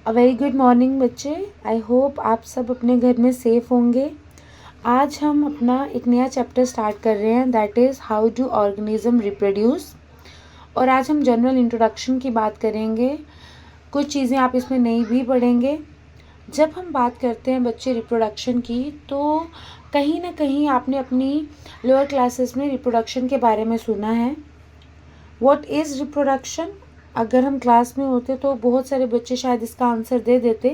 A very good morning बच्चे। आई hope आप सब अपने घर में सेफ़ होंगे। आज हम अपना एक नया चैप्टर स्टार्ट कर रहे हैं, that is how do organism reproduce. और आज हम जनरल इंट्रोडक्शन की बात करेंगे। कुछ चीज़ें आप इसमें नई भी पढ़ेंगे। जब हम बात करते हैं बच्चे रिप्रोडक्शन की, तो कहीं ना कहीं आपने अपनी लोअर क्लासेस में रिप्रोडक्शन के बारे में सुना है। What is reproduction? अगर हम क्लास में होते तो बहुत सारे बच्चे शायद इसका आंसर दे देते,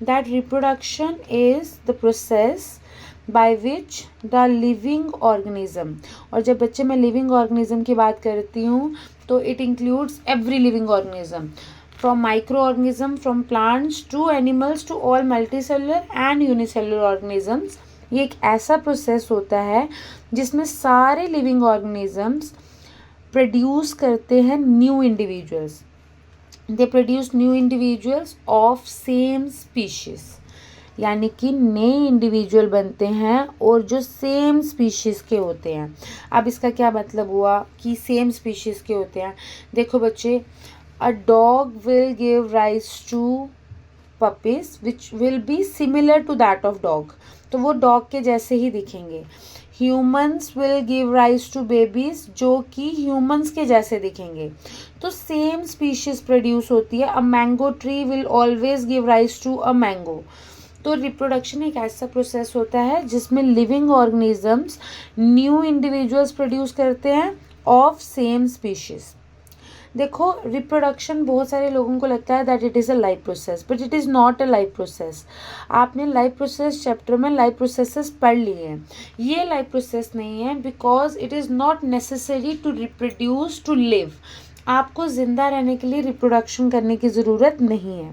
that reproduction is the process by which the living organism. और जब बच्चे मैं लिविंग ऑर्गेनिज्म की बात करती हूँ तो it includes every living organism, from micro organism, from plants to animals to all multicellular and unicellular organisms. ये एक ऐसा प्रोसेस होता है जिसमें सारे लिविंग ऑर्गेनिजम्स प्रोड्यूस करते हैं new individuals. They produce new individuals of same species, यानी कि नए इंडिविजुअल बनते हैं और जो सेम स्पीशीज़ के होते हैं। अब इसका क्या मतलब हुआ कि सेम स्पीशीज़ के होते हैं? देखो बच्चे, a dog will give rise to puppies which will be similar to that of dog, तो वो डॉग के जैसे ही दिखेंगे। Humans will give rise to babies, जो कि ह्यूमन्स के जैसे दिखेंगे। तो सेम स्पीशीज प्रोड्यूस होती है। A mango tree will always give rise to a mango. तो रिप्रोडक्शन एक ऐसा प्रोसेस होता है जिसमें living organisms new individuals produce करते हैं ऑफ सेम स्पीशीज। देखो, रिप्रोडक्शन बहुत सारे लोगों को लगता है that it is a life process, but it is not a life process. आपने लाइफ प्रोसेस चैप्टर में लाइफ प्रोसेसेस पढ़ लिए हैं। ये लाइफ प्रोसेस नहीं है, because it is not necessary to reproduce to live. आपको ज़िंदा रहने के लिए रिप्रोडक्शन करने की ज़रूरत नहीं है।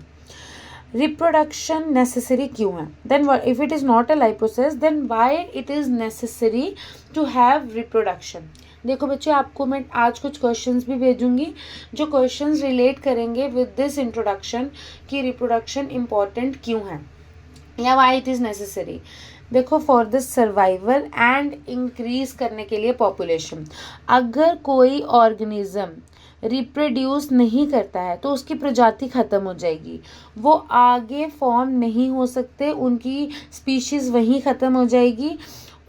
रिप्रोडक्शन नेसेसरी क्यों है? Then if it is not a life process, then why it is necessary to have reproduction? देखो बच्चे, आपको मैं आज कुछ क्वेश्चंस भी भेजूंगी जो क्वेश्चंस रिलेट करेंगे विद दिस इंट्रोडक्शन कि रिप्रोडक्शन इम्पॉर्टेंट क्यों है या वाई इट इज़ नेसेसरी। देखो, for the survival and increase करने के लिए पॉपुलेशन। अगर कोई ऑर्गेनिज्म रिप्रोड्यूस नहीं करता है तो उसकी प्रजाति ख़त्म हो जाएगी, वो आगे फॉर्म नहीं हो सकते, उनकी स्पीशीज़ वहीं ख़त्म हो जाएगी।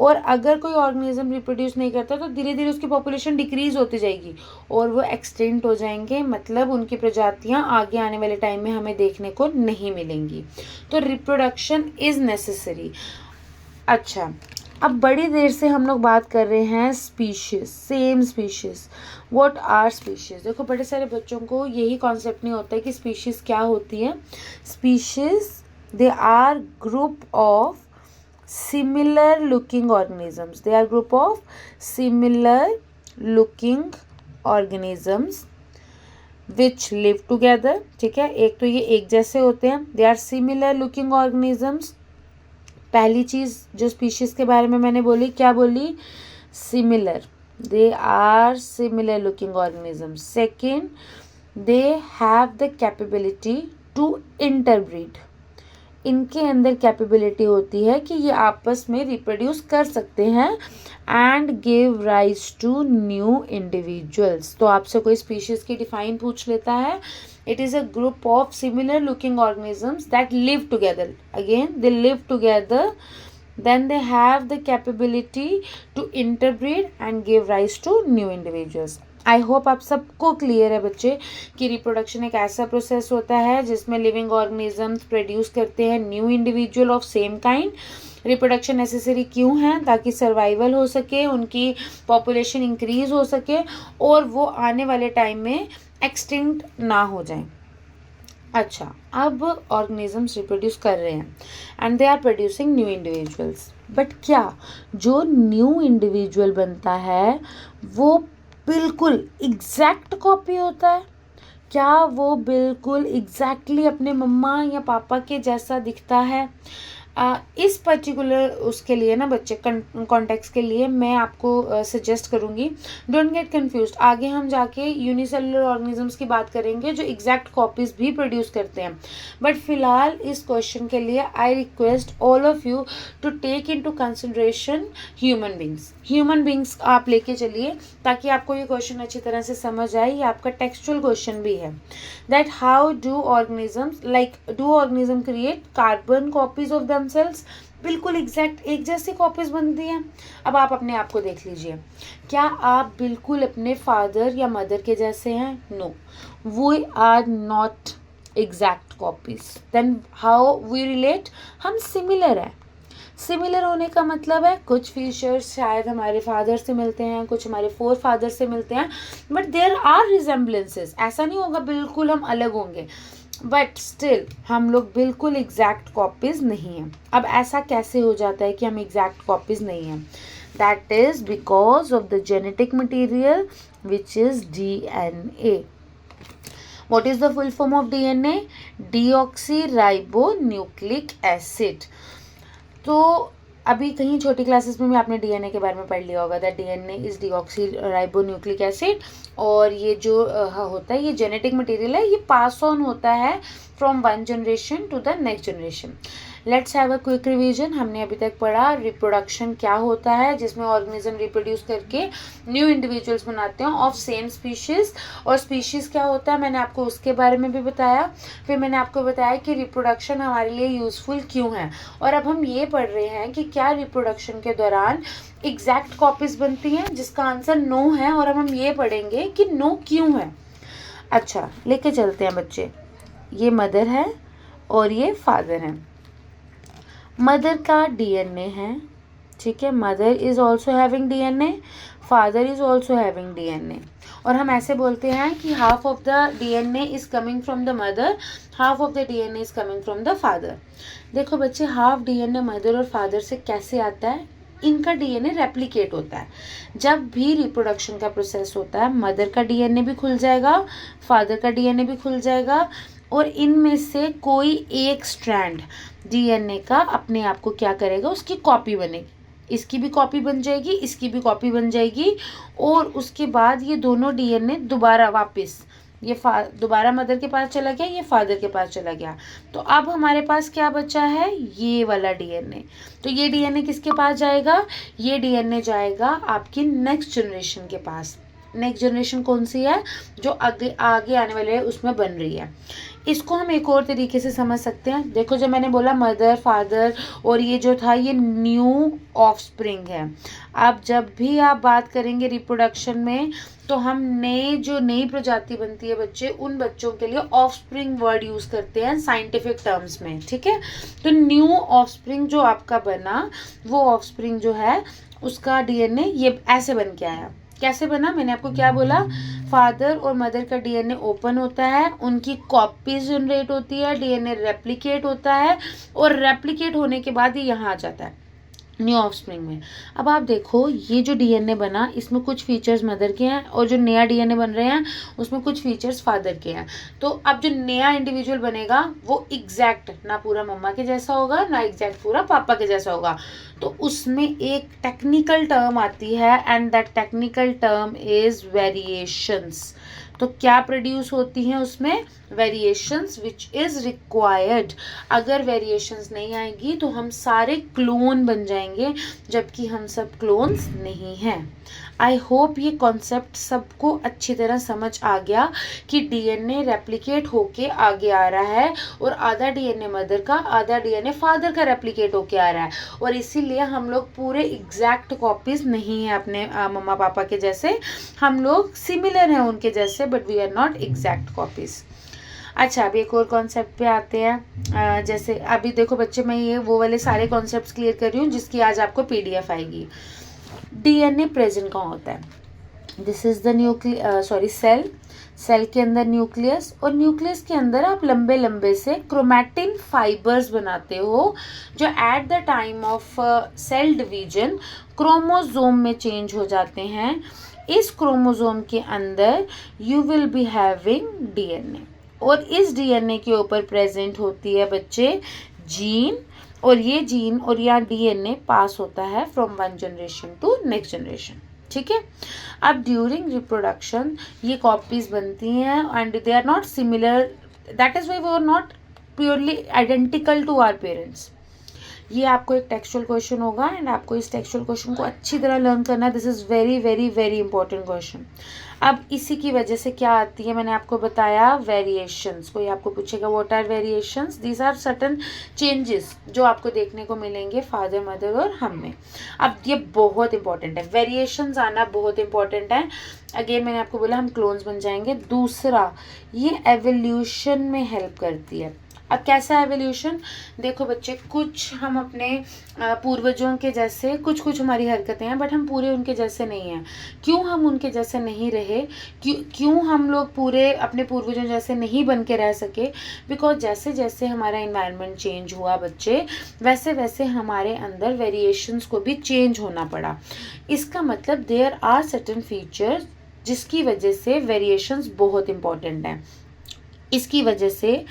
और अगर कोई ऑर्गेनिज्म रिप्रोड्यूस नहीं करता तो धीरे धीरे उसकी पॉपुलेशन डिक्रीज होती जाएगी और वो एक्सटिंक्ट हो जाएंगे, मतलब उनकी प्रजातियां आगे आने वाले टाइम में हमें देखने को नहीं मिलेंगी। तो रिप्रोडक्शन इज़ नेसेसरी। अच्छा, अब बड़ी देर से हम लोग बात कर रहे हैं species, same species. What are species? देखो, बड़े सारे बच्चों को यही कॉन्सेप्ट नहीं होता है कि स्पीशीज क्या होती है। Species, they are group of similar looking organisms. They are group of similar looking organisms which live together. ठीक है, एक तो ये एक जैसे होते हैं, they are similar looking organisms. पहली चीज़ जो स्पीशीज़ के बारे में मैंने बोली, क्या बोली? similar. They are similar looking organisms. Second, they have the capability to interbreed. इनके अंदर कैपेबिलिटी होती है कि ये आपस में रिप्रोड्यूस कर सकते हैं and give rise to new individuals. तो आपसे कोई स्पीशीज की डिफाइन पूछ लेता है, it is a group of similar looking organisms that live together. Again, they live together, then they have the capability to interbreed and give rise to new individuals. I hope आप सबको clear है बच्चे कि reproduction एक ऐसा process होता है जिसमें लिविंग ऑर्गेनिजम्स प्रोड्यूस करते हैं new individual of same kind. Reproduction necessary क्यों है? ताकि सर्वाइवल हो सके, उनकी पॉपुलेशन इंक्रीज हो सके और वो आने वाले टाइम में एक्सटिंक्ट ना हो जाए। अच्छा, अब ऑर्गेनिजम्स रिप्रोड्यूस कर रहे हैं and they are producing new individuals, but क्या जो न्यू इंडिविजुअल बनता है वो बिल्कुल एग्जैक्ट कॉपी होता है? क्या वो बिल्कुल एग्जैक्टली अपने मम्मा या पापा के जैसा दिखता है? इस पर्टिकुलर उसके लिए ना बच्चे कॉन्टेक्स्ट के लिए मैं आपको सजेस्ट करूँगी, डोंट गेट कन्फ्यूज्ड। आगे हम जाके यूनिसेलुलर ऑर्गेनिजम्स की बात करेंगे जो एग्जैक्ट कॉपीज़ भी प्रोड्यूस करते हैं, बट फिलहाल इस क्वेश्चन के लिए I request all of you to take into consideration human beings आप लेके चलिए, ताकि आपको ये क्वेश्चन अच्छी तरह से समझ आए। ये आपका टेक्सचुअल क्वेश्चन भी है, that how do organism create carbon copies of themselves. बिल्कुल एग्जैक्ट एक जैसी कॉपीज बनती हैं। अब आप अपने आप को देख लीजिए, क्या आप बिल्कुल अपने फादर या मदर के जैसे हैं? No, we are not exact copies. Then how we relate? हम सिमिलर हैं। सिमिलर होने का मतलब है कुछ फीचर्स शायद हमारे फादर से मिलते हैं, कुछ हमारे फोर फादर से मिलते हैं, बट देयर आर रिजेम्बलेंसेस। ऐसा नहीं होगा बिल्कुल हम अलग होंगे, बट स्टिल हम लोग बिल्कुल एग्जैक्ट कॉपीज नहीं हैं। अब ऐसा कैसे हो जाता है कि हम एग्जैक्ट कॉपीज नहीं हैं? That is because of the genetic material which is DNA. What is the full form of DNA? Deoxyribonucleic acid. तो अभी कहीं छोटी क्लासेस में भी आपने DNA के बारे में पढ़ लिया होगा, that DNA is deoxyribonucleic acid. और ये जो होता है ये जेनेटिक मटेरियल है, ये पास ऑन होता है from one generation to the next generation. Let's have a quick revision. हमने अभी तक पढ़ा रिप्रोडक्शन क्या होता है, जिसमें ऑर्गेनिज्म रिप्रोड्यूस करके न्यू इंडिविजुअल्स बनाते हैं ऑफ सेम स्पीशीज। और स्पीशीज क्या होता है मैंने आपको उसके बारे में भी बताया। फिर मैंने आपको बताया कि रिप्रोडक्शन हमारे लिए यूजफुल क्यों है। और अब हम ये पढ़ रहे हैं कि क्या रिप्रोडक्शन के दौरान एग्जैक्ट कॉपीज बनती हैं, जिसका आंसर नो है। और अब हम ये पढ़ेंगे कि नो क्यों है। अच्छा, लेके चलते हैं बच्चे। ये मदर है और ये फादर है। मदर का DNA है, ठीक है। Mother is also having DNA, father is also having DNA। और हम ऐसे बोलते हैं कि half of the DNA is coming from the mother, half of the DNA is coming from the father. देखो बच्चे, हाफ DNA मदर और father से कैसे आता है? इनका DNA रेप्लिकेट होता है। जब भी रिप्रोडक्शन का प्रोसेस होता है, मदर का DNA भी खुल जाएगा, फादर का DNA भी खुल जाएगा, और इनमें से कोई एक स्ट्रैंड DNA का अपने आप को क्या करेगा, उसकी कॉपी बनेगी। इसकी भी कॉपी बन जाएगी, इसकी भी कॉपी बन जाएगी, और उसके बाद ये दोनों DNA दोबारा वापस, ये दोबारा मदर के पास चला गया, ये फादर के पास चला गया। तो अब हमारे पास क्या बचा है? ये वाला DNA। तो ये DNA किसके पास जाएगा? ये DNA जाएगा आपकी नेक्स्ट जनरेशन के पास। नेक्स्ट जनरेशन कौन सी है? जो आगे आने वाले है उसमें बन रही है। इसको हम एक और तरीके से समझ सकते हैं। देखो, जब मैंने बोला मदर, फादर और ये जो था ये न्यू ऑफस्प्रिंग है। अब जब भी आप बात करेंगे रिप्रोडक्शन में, तो हम नई प्रजाति बनती है बच्चे, उन बच्चों के लिए ऑफस्प्रिंग वर्ड यूज करते हैं साइंटिफिक टर्म्स में, ठीक है। तो न्यू ऑफस्प्रिंग जो आपका बना, वो ऑफस्प्रिंग जो है उसका DNA ये ऐसे बन के आया। कैसे बना? मैंने आपको क्या बोला? फादर और मदर का DNA ओपन होता है, उनकी कॉपीज जनरेट होती है, DNA रेप्लिकेट होता है, और रेप्लिकेट होने के बाद ये यहाँ आ जाता है न्यू ऑफस्प्रिंग में। अब आप देखो, ये जो DNA बना इसमें कुछ फीचर्स मदर के हैं, और जो नया DNA बन रहे हैं उसमें कुछ फीचर्स फादर के हैं। तो अब जो नया इंडिविजुअल बनेगा वो एग्जैक्ट ना पूरा मम्मा के जैसा होगा, ना एग्जैक्ट पूरा पापा के जैसा होगा। तो उसमें एक टेक्निकल टर्म आती है, and that technical term is variations. तो क्या प्रोड्यूस होती हैं उसमें? Variations which is required. अगर वेरिएशंस नहीं आएगी तो हम सारे क्लोन बन जाएंगे, जबकि हम सब क्लोन्स नहीं हैं। आई होप ये कॉन्सेप्ट सबको अच्छी तरह समझ आ गया कि DNA रेप्लिकेट होके आगे आ रहा है, और आधा DNA मदर का, आधा DNA फादर का रेप्लिकेट होके आ रहा है, और इसीलिए हम लोग पूरे एग्जैक्ट कॉपीज नहीं हैं अपने मम्मा पापा के जैसे। हम लोग सिमिलर हैं उनके जैसे, but we are not exact copies. अच्छा, अभी एक और कॉन्सेप्ट पे आते हैं। जैसे अभी देखो बच्चे, मैं ये वो वाले सारे कॉन्सेप्ट्स क्लियर कर रही हूँ जिसकी आज आपको PDF आएगी। DNA प्रेजेंट कहाँ होता है? दिस इज द सेल के अंदर न्यूक्लियस, और न्यूक्लियस के अंदर आप लंबे लंबे से क्रोमैटिन फाइबर्स बनाते हो, जो at the time of cell division chromosome में चेंज हो जाते हैं। इस क्रोमोसोम के अंदर you will be having DNA, और इस DNA के ऊपर प्रेजेंट होती है बच्चे जीन, और ये जीन और या डीएनए पास होता है from one generation to next generation, ठीक है। अब ड्यूरिंग रिप्रोडक्शन ये कॉपीज बनती हैं and they are not similar, that is why we are not purely identical to our parents. ये आपको एक टेक्सचुअल क्वेश्चन होगा एंड आपको इस टेक्सचुअल क्वेश्चन को अच्छी तरह लर्न करना है। This is very very very important question. अब इसी की वजह से क्या आती है, मैंने आपको बताया वेरिएशंस। कोई आपको पूछेगा what are variations, these are certain changes जो आपको देखने को मिलेंगे फादर मदर और हम में। अब ये बहुत इंपॉर्टेंट है, वेरिएशंस आना बहुत इंपॉर्टेंट है। अगेन मैंने आपको बोला हम क्लोन्स बन जाएंगे। दूसरा, ये एवोल्यूशन में हेल्प करती है। अब कैसा एवोल्यूशन, देखो बच्चे, कुछ हम अपने पूर्वजों के जैसे, कुछ हमारी हरकतें हैं बट हम पूरे उनके जैसे नहीं हैं। क्यों हम उनके जैसे नहीं रहे, क्यों हम लोग पूरे अपने पूर्वजों जैसे नहीं बन के रह सके? बिकॉज जैसे जैसे हमारा इन्वायरमेंट चेंज हुआ बच्चे, वैसे वैसे हमारे अंदर वेरिएशंस को भी चेंज होना पड़ा। इसका मतलब देयर आर सर्टेन फीचर्स जिसकी वजह से वेरिएशंस बहुत इंपॉर्टेंट हैं। इसकी वजह से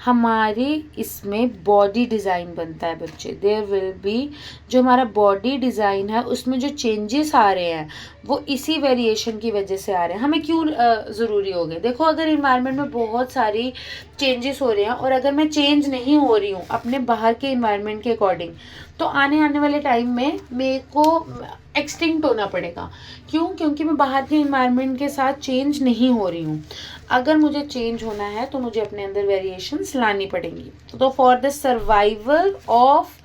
हमारी इसमें बॉडी डिज़ाइन बनता है बच्चे। देयर विल बी, जो हमारा बॉडी डिज़ाइन है उसमें जो चेंजेस आ रहे हैं वो इसी वेरिएशन की वजह से आ रहे हैं। हमें क्यों ज़रूरी हो गए? देखो, अगर इन्वायरमेंट में बहुत सारी चेंजेस हो रहे हैं और अगर मैं चेंज नहीं हो रही हूँ अपने बाहर के इन्वायरमेंट के अकॉर्डिंग, तो आने वाले टाइम में मेरे को एक्सटिंक्ट होना पड़ेगा। क्यों? क्योंकि मैं बाहर के इन्वायरमेंट के साथ चेंज नहीं हो रही हूँ। अगर मुझे चेंज होना है तो मुझे अपने अंदर वेरिएशंस लानी पड़ेंगी। तो for the survival of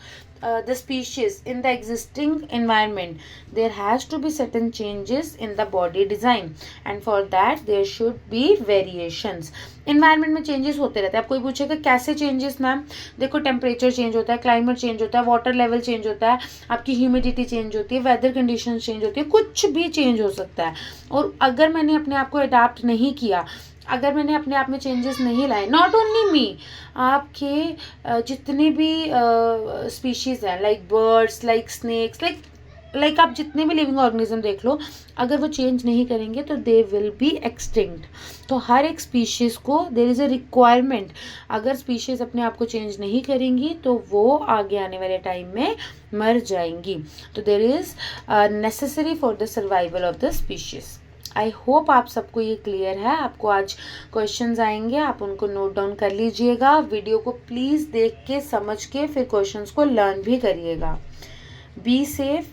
the species in the existing environment, there has to be certain changes in the body design and for that there should be variations. Environment में चेंजेस होते रहते हैं। आप कोई पूछेगा कैसे चेंजेस मैम, देखो temperature change होता है, क्लाइमेट चेंज होता है, वाटर लेवल चेंज होता है, आपकी ह्यूमिडिटी चेंज होती है, वेदर कंडीशन चेंज होती है, कुछ भी चेंज हो सकता है। और अगर मैंने अपने आप को अडाप्ट नहीं किया, अगर मैंने अपने आप में चेंजेस नहीं लाए, नॉट ओनली मी, आपके जितने भी स्पीशीज़ हैं, like birds, like snakes, like आप जितने भी लिविंग ऑर्गेनिज्म देख लो, अगर वो चेंज नहीं करेंगे तो दे विल बी एक्सटिंक्ट। तो हर एक स्पीशीज़ को देयर इज़ अ रिक्वायरमेंट। अगर स्पीशीज़ अपने आप को चेंज नहीं करेंगी तो वो आगे आने वाले टाइम में मर जाएंगी। तो there is necessary for the survival of the species. I hope आप सबको ये क्लियर है। आपको आज क्वेश्चंस आएंगे, आप उनको नोट डाउन कर लीजिएगा। वीडियो को प्लीज़ देख के समझ के फिर क्वेश्चंस को लर्न भी करिएगा। Be safe,